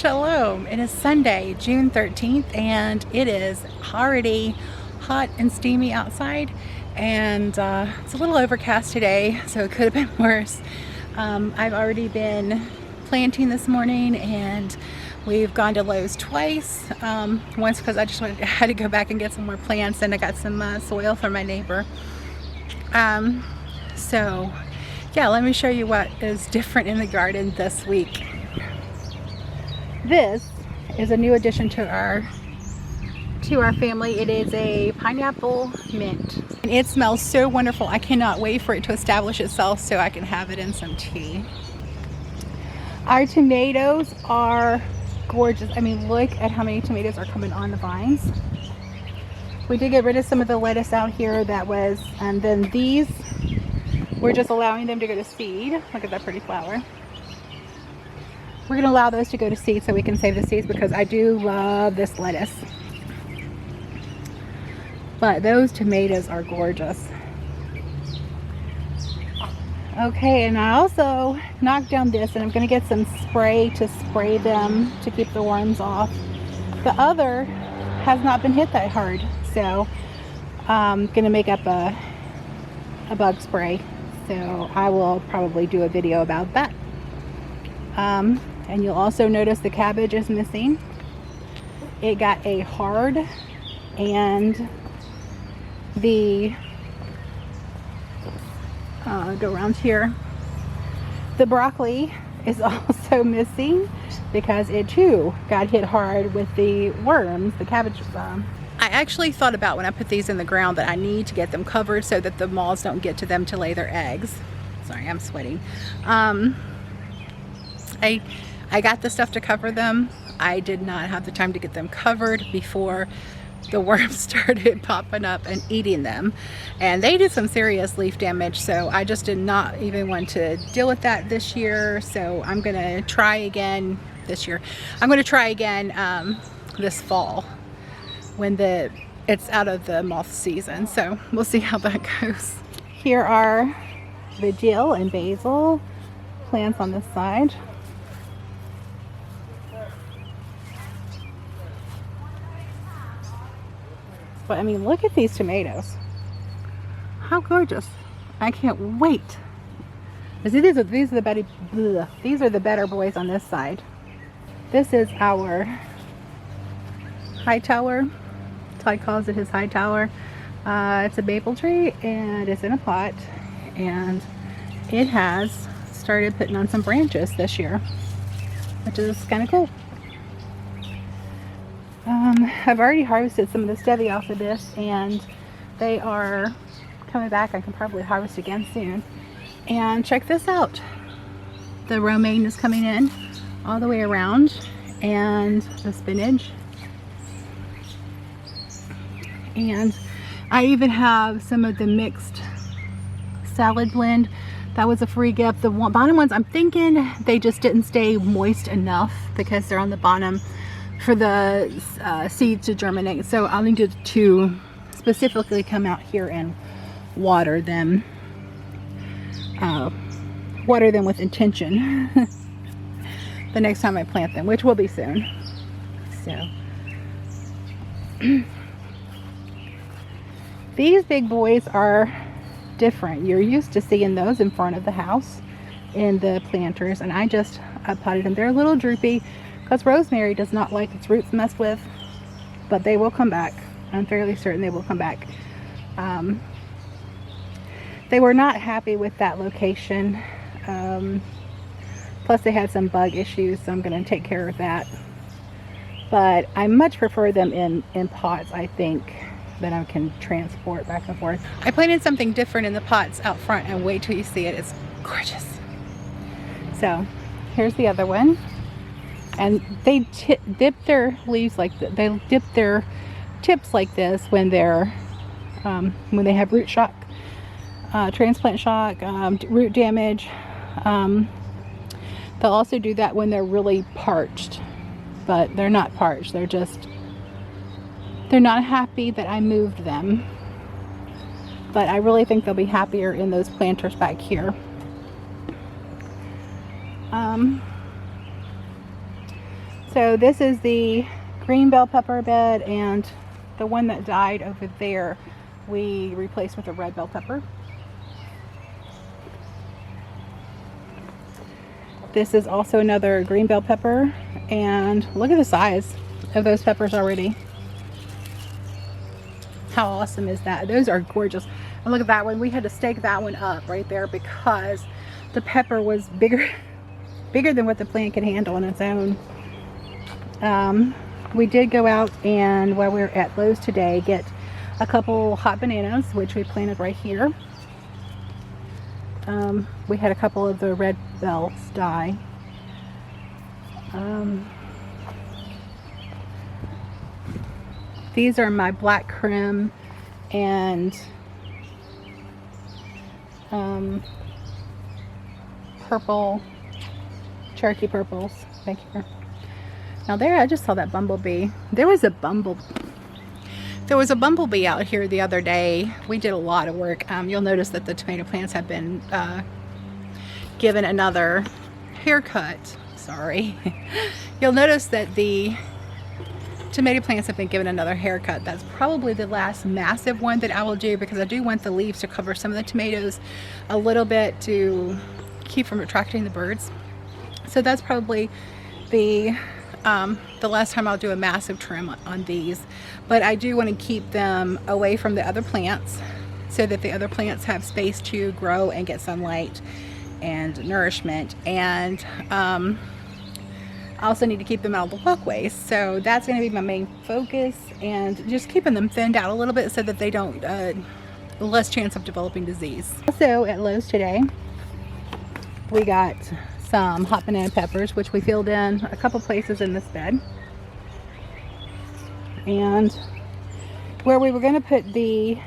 Shalom. It is Sunday, June 13th, and it is already hot and steamy outside, and it's a little overcast today, so it could have been worse. I've already been planting this morning, and we've gone to Lowe's twice. Once because I had to go back and get some more plants, and I got some soil from my neighbor. So yeah, let me show you what is different in the garden this week. This is a new addition to our family. It is a pineapple mint, and it smells so wonderful. I cannot wait for it to establish itself so I can have it in some tea. Our tomatoes are gorgeous. I mean, look at how many tomatoes are coming on the vines. We did get rid of some of the lettuce out here that was, and then these, we're just allowing them to go to seed. Look at that pretty flower. We're going to allow those to go to seed so we can save the seeds, because I do love this lettuce. But those tomatoes are gorgeous. Okay, and I also knocked down this, and I'm going to get some spray to spray them to keep the worms off. The other has not been hit that hard, so I'm going to make up a bug spray. So I will probably do a video about that. And you'll also notice the cabbage is missing. It got a hard, and the go around here, the broccoli is also missing because it too got hit hard with the worms, the cabbage. I actually thought about, when I put these in the ground, that I need to get them covered so that the moths don't get to them to lay their eggs. Sorry, I'm sweating. I got the stuff to cover them. I did not have the time to get them covered before the worms started popping up and eating them. And they did some serious leaf damage, so I just did not even want to deal with that this year. So I'm going to try again this year. I'm going to try again this fall when it's out of the moth season. So we'll see how that goes. Here are the dill and basil plants on this side. But I mean, look at these tomatoes. How gorgeous. I can't wait. See, these are the better boys on this side. This is our high tower. Todd calls it his high tower. It's a maple tree, and it's in a pot, and it has started putting on some branches this year, which is kind of cool. I've already harvested some of the stevia off of this, and they are coming back. I can probably harvest again soon. And check this out. The romaine is coming in all the way around, and the spinach. And I even have some of the mixed salad blend. That was a free gift. The bottom ones, I'm thinking they just didn't stay moist enough because they're on the bottom for the seeds to germinate. So I'll need to specifically come out here and water them with intention the next time I plant them, which will be soon. So these big boys are different. You're used to seeing those in front of the house in the planters, and I potted them. They're a little droopy because rosemary does not like its roots messed with, but they will come back. I'm fairly certain they will come back. They were not happy with that location. Plus they had some bug issues, so I'm going to take care of that. But I much prefer them in pots, I think, that I can transport back and forth. I planted something different in the pots out front, and wait till you see it. It's gorgeous. So here's the other one. And they dip their leaves like they dip their tips like this when they're when they have root shock, transplant shock, root damage. They'll also do that when they're really parched, but they're not parched. They're not happy that I moved them, but I really think they'll be happier in those planters back here. So this is the green bell pepper bed, and the one that died over there we replaced with a red bell pepper. This is also another green bell pepper, and look at the size of those peppers already. How awesome is that? Those are gorgeous. And look at that one. We had to stake that one up right there because the pepper was bigger than what the plant could handle on its own. We did go out and while we were at Lowe's today, get a couple hot bananas, which we planted right here. We had a couple of the red bells die. These are my black creme and purple, Cherokee purples. Thank you. Now there, I just saw that bumblebee. There was a bumblebee out here the other day. We did a lot of work. You'll notice that the tomato plants have been given another haircut. Sorry. You'll notice that the tomato plants have been given another haircut. That's probably the last massive one that I will do, because I do want the leaves to cover some of the tomatoes a little bit to keep from attracting the birds. So that's probably the last time I'll do a massive trim on these. But I do want to keep them away from the other plants so that the other plants have space to grow and get sunlight and nourishment. And I also need to keep them out of the walkways. So that's going to be my main focus, and just keeping them thinned out a little bit so that they don't, less chance of developing disease. Also at Lowe's today, we got some hot banana peppers, which we filled in a couple places in this bed. And where we were going to put the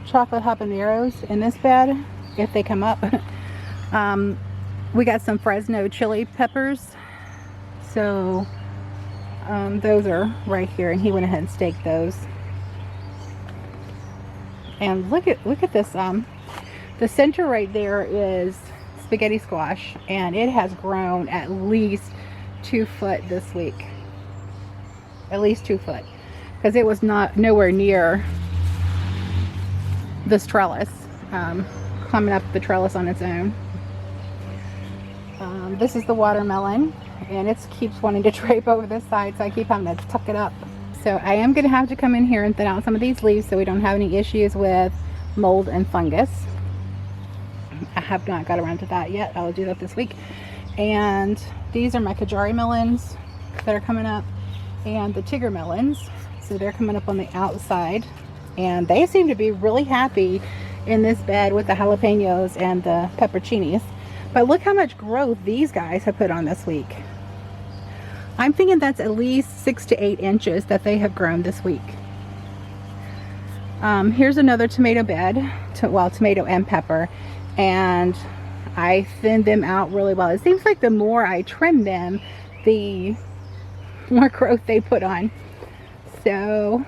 chocolate habaneros in this bed, if they come up, we got some Fresno chili peppers. So those are right here, and he went ahead and staked those. And look at this. The center right there is spaghetti squash, and it has grown at least 2 foot this week. At least 2 foot, because it was nowhere near this trellis, climbing up the trellis on its own. This is the watermelon, and it keeps wanting to drape over this side, so I keep having to tuck it up. So I am going to have to come in here and thin out some of these leaves so we don't have any issues with mold and fungus. I have not got around to that yet. I'll do that this week. And these are my Kajari melons that are coming up, and the Tigger melons. So they're coming up on the outside, and they seem to be really happy in this bed with the jalapenos and the pepperoncinis. But look how much growth these guys have put on this week. I'm thinking that's at least 6 to 8 inches that they have grown this week. Here's another tomato bed, tomato and pepper, and I thinned them out really well. It seems like the more I trim them, the more growth they put on. So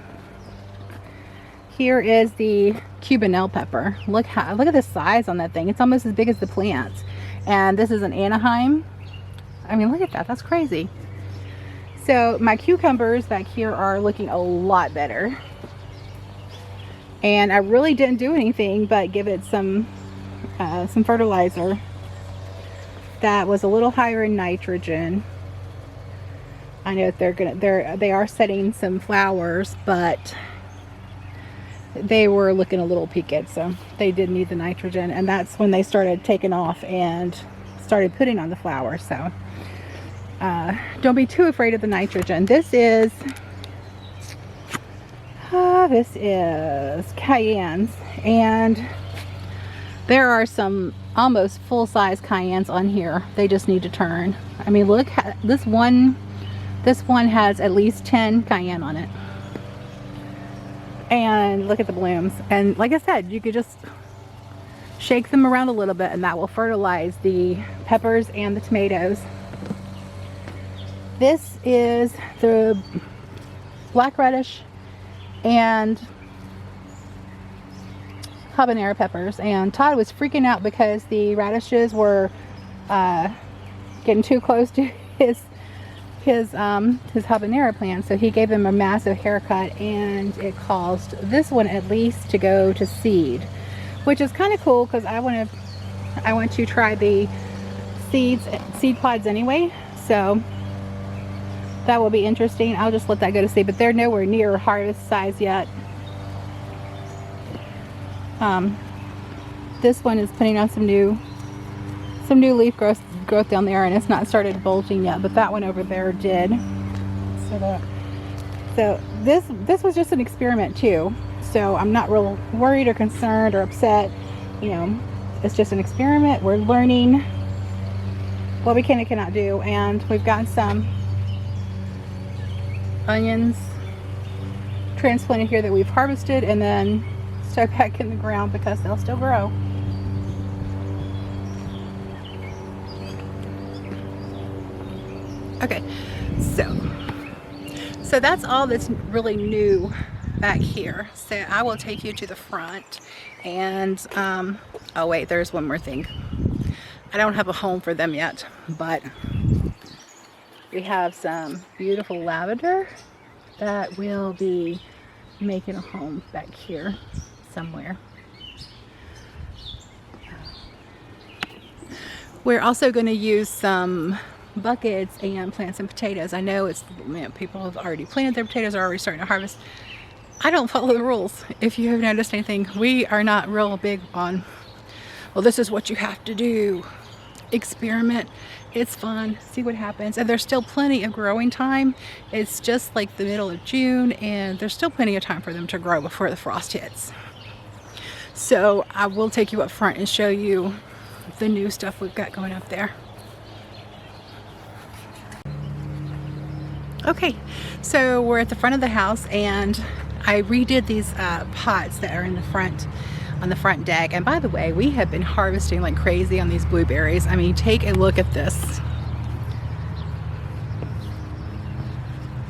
here is the Cubanelle pepper. Look at the size on that thing. It's almost as big as the plants. And this is an Anaheim. I mean, look at that. That's crazy. So my cucumbers back here are looking a lot better. And I really didn't do anything but give it some fertilizer that was a little higher in nitrogen. I know that they are setting some flowers, but they were looking a little peaked, so they did need the nitrogen, and that's when they started taking off and started putting on the flowers. So don't be too afraid of the nitrogen. This is cayennes, and there are some almost full-size cayennes on here. They just need to turn. I mean, look, this one has at least 10 cayenne on it. And look at the blooms. And like I said, you could just shake them around a little bit, and that will fertilize the peppers and the tomatoes. This is the black radish and habanero peppers, and Todd was freaking out because the radishes were getting too close to his his habanero plant, so he gave them a massive haircut, and it caused this one at least to go to seed, which is kind of cool because I want to try the seed pods anyway, so that will be interesting. I'll just let that go to seed, but they're nowhere near harvest size yet. This one is putting on some new leaf growth down there, and it's not started bulging yet, but that one over there did. So this was just an experiment too, so I'm not real worried or concerned or upset. You know, it's just an experiment. We're learning what we can and cannot do, and we've got some onions transplanted here that we've harvested and then stuck back in the ground because they'll still grow. Okay, so that's all that's really new back here. So I will take you to the front, and oh wait, there's one more thing. I don't have a home for them yet, but we have some beautiful lavender that will be making a home back here somewhere. We're also going to use some buckets and plant some potatoes. I know it's, you know, people have already planted their potatoes, are already starting to harvest. I don't follow the rules. If you have noticed anything, we are not real big on, well, this is what you have to do. Experiment. It's fun. See what happens. And there's still plenty of growing time. It's just like the middle of June, and there's still plenty of time for them to grow before the frost hits. So I will take you up front and show you the new stuff we've got going up there. Okay, so we're at the front of the house, and I redid these pots that are in the front, on the front deck. And by the way, we have been harvesting like crazy on these blueberries. I mean, take a look at this.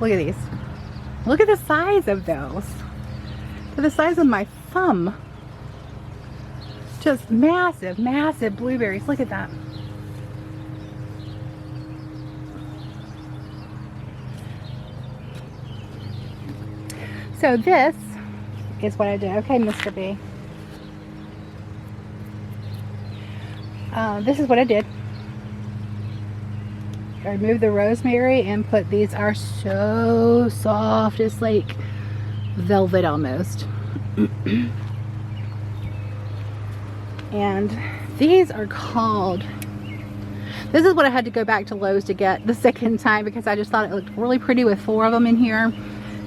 Look at these. Look at the size of those. They're the size of my thumb. Just massive, massive blueberries. Look at that. So this is what I did. Okay, Mr. B. This is what I did. I removed the rosemary and put, these are so soft. It's like velvet almost. And these are called, this is what I had to go back to Lowe's to get the second time because I just thought it looked really pretty with 4 of them in here.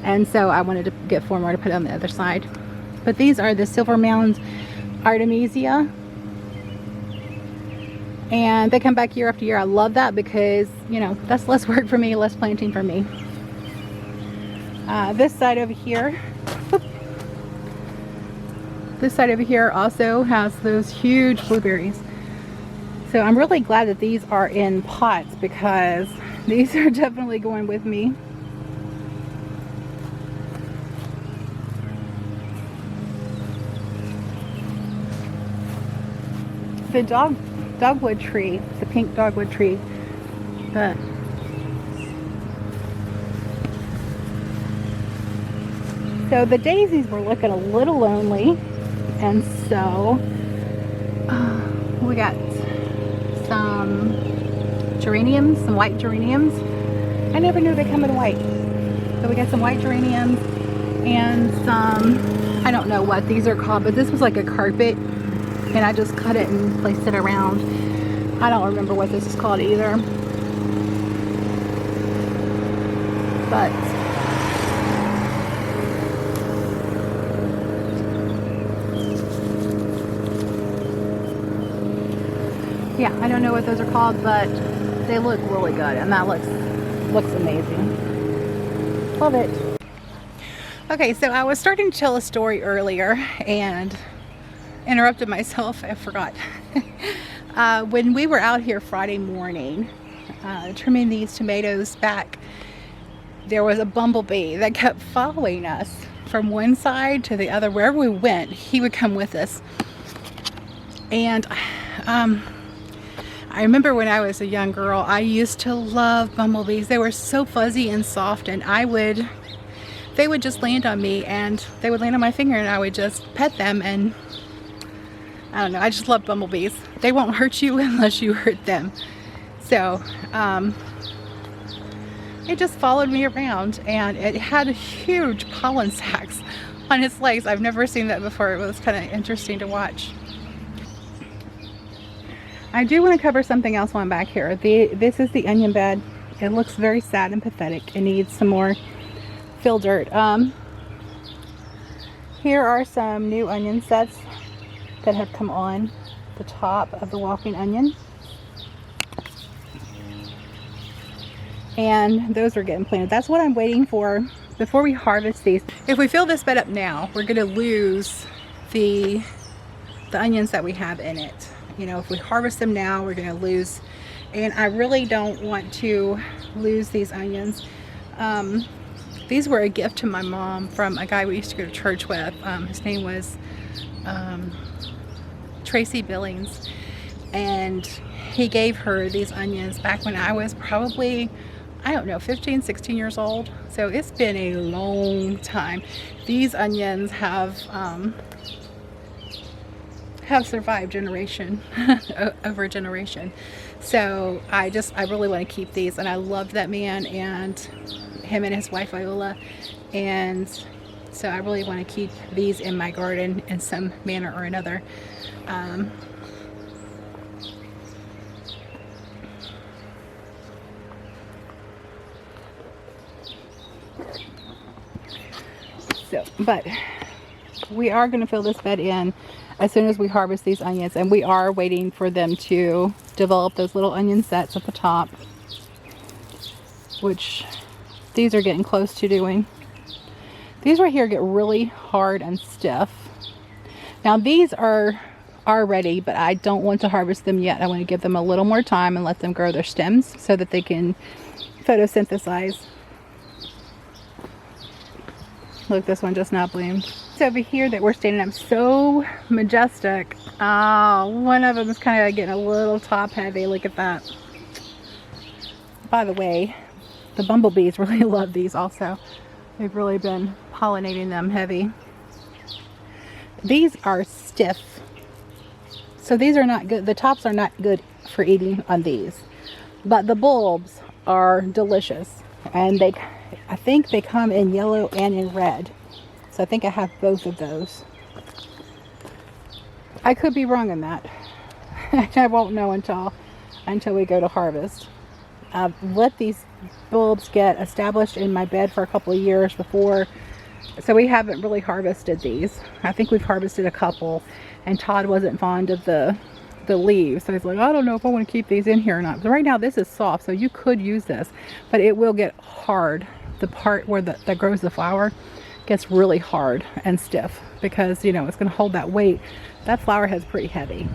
And so I wanted to get 4 more to put on the other side. But these are the Silver Mound Artemisia. And they come back year after year. I love that because, you know, that's less work for me, less planting for me. This side over here, this side over here also has those huge blueberries. So I'm really glad that these are in pots because these are definitely going with me. The dogwood tree, the pink dogwood tree. So the daisies were looking a little lonely, and so we got some geraniums, some white geraniums. I never knew they come in white. So we got some white geraniums and some, I don't know what these are called, but this was like a carpet. And I just cut it and placed it around. I don't remember what this is called either. But yeah, I don't know what those are called, but they look really good, and that looks amazing. Love it. Okay, so I was starting to tell a story earlier and interrupted myself. I forgot. When we were out here Friday morning trimming these tomatoes back, there was a bumblebee that kept following us from one side to the other. Wherever we went, he would come with us. And I I remember when I was a young girl, I used to love bumblebees. They were so fuzzy and soft, and they would just land on me, and they would land on my finger, and I would just pet them, and I don't know, I just love bumblebees. They won't hurt you unless you hurt them. So, it just followed me around, and it had huge pollen sacs on its legs. I've never seen that before. It was kind of interesting to watch. I do want to cover something else while I'm back here. This is the onion bed. It looks very sad and pathetic. It needs some more fill dirt. Here are some new onion sets that have come on the top of the walking onion. And those are getting planted. That's what I'm waiting for before we harvest these. If we fill this bed up now, we're going to lose the onions that we have in it. You know, if we harvest them now, we're going to lose, and I really don't want to lose these onions. These were a gift to my mom from a guy we used to go to church with. His name was Tracy Billings, and he gave her these onions back when I was probably, I don't know, 15, 16 years old. So it's been a long time. These onions have survived generation over generation. So I really want to keep these, and I love that man and him and his wife Viola, and so I really want to keep these in my garden in some manner or another. But we are going to fill this bed in as soon as we harvest these onions, and we are waiting for them to develop those little onion sets at the top, which these are getting close to doing. These right here get really hard and stiff. Now these are ready, but I don't want to harvest them yet. I want to give them a little more time and let them grow their stems so that they can photosynthesize. Look, this one just now bloomed. It's over here that we're standing up, so majestic. One of them is kind of getting a little top heavy. Look at that. By the way, the bumblebees really love these also. They've really been pollinating them heavy. These are stiff, so these are not good. The tops are not good for eating on these, but the bulbs are delicious, and I think they come in yellow and in red. So I think I have both of those. I could be wrong on that. I won't know until we go to harvest. I've let these bulbs get established in my bed for a couple of years before, so we haven't really harvested these. I think we've harvested a couple, and Todd wasn't fond of the leaves, so he's like, I don't know if I want to keep these in here or not. But right now this is soft, so you could use this, but it will get hard. The part where that grows the flower gets really hard and stiff because, you know, it's going to hold that weight. That flower head's pretty heavy.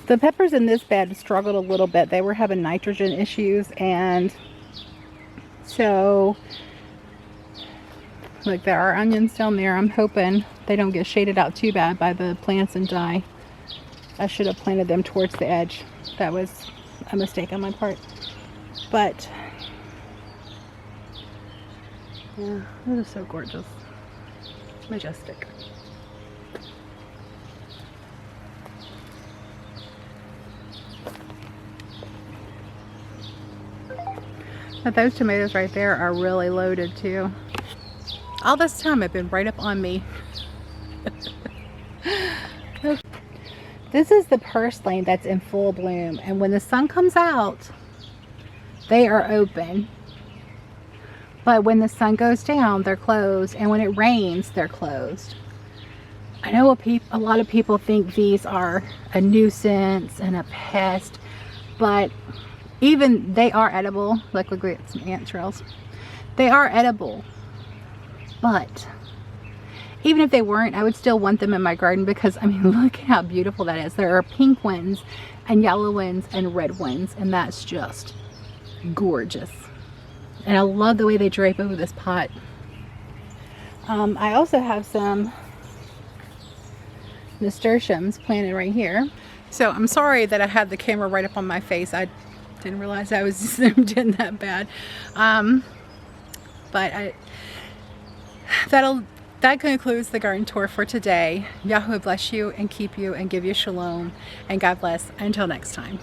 The peppers in this bed struggled a little bit. They were having nitrogen issues, and so look, there are onions down there. I'm hoping they don't get shaded out too bad by the plants and die. I should have planted them towards the edge. That was a mistake on my part. But yeah, it is so gorgeous. Majestic. But those tomatoes right there are really loaded too. All this time they've been right up on me. This is the purslane that's in full bloom, and when the sun comes out, they are open. But when the sun goes down, they're closed, and when it rains, they're closed. I know a lot of people think these are a nuisance and a pest, but even they are edible. Look, we got some ant trails. They are edible, but even if they weren't, I would still want them in my garden because, I mean, look at how beautiful that is. There are pink ones and yellow ones and red ones, and that's just gorgeous. And I love the way they drape over this pot. I also have some nasturtiums planted right here. So I'm sorry that I had the camera right up on my face. I didn't realize I was zoomed in that bad. But that concludes the garden tour for today. Yahuah bless you and keep you and give you shalom. And God bless. Until next time.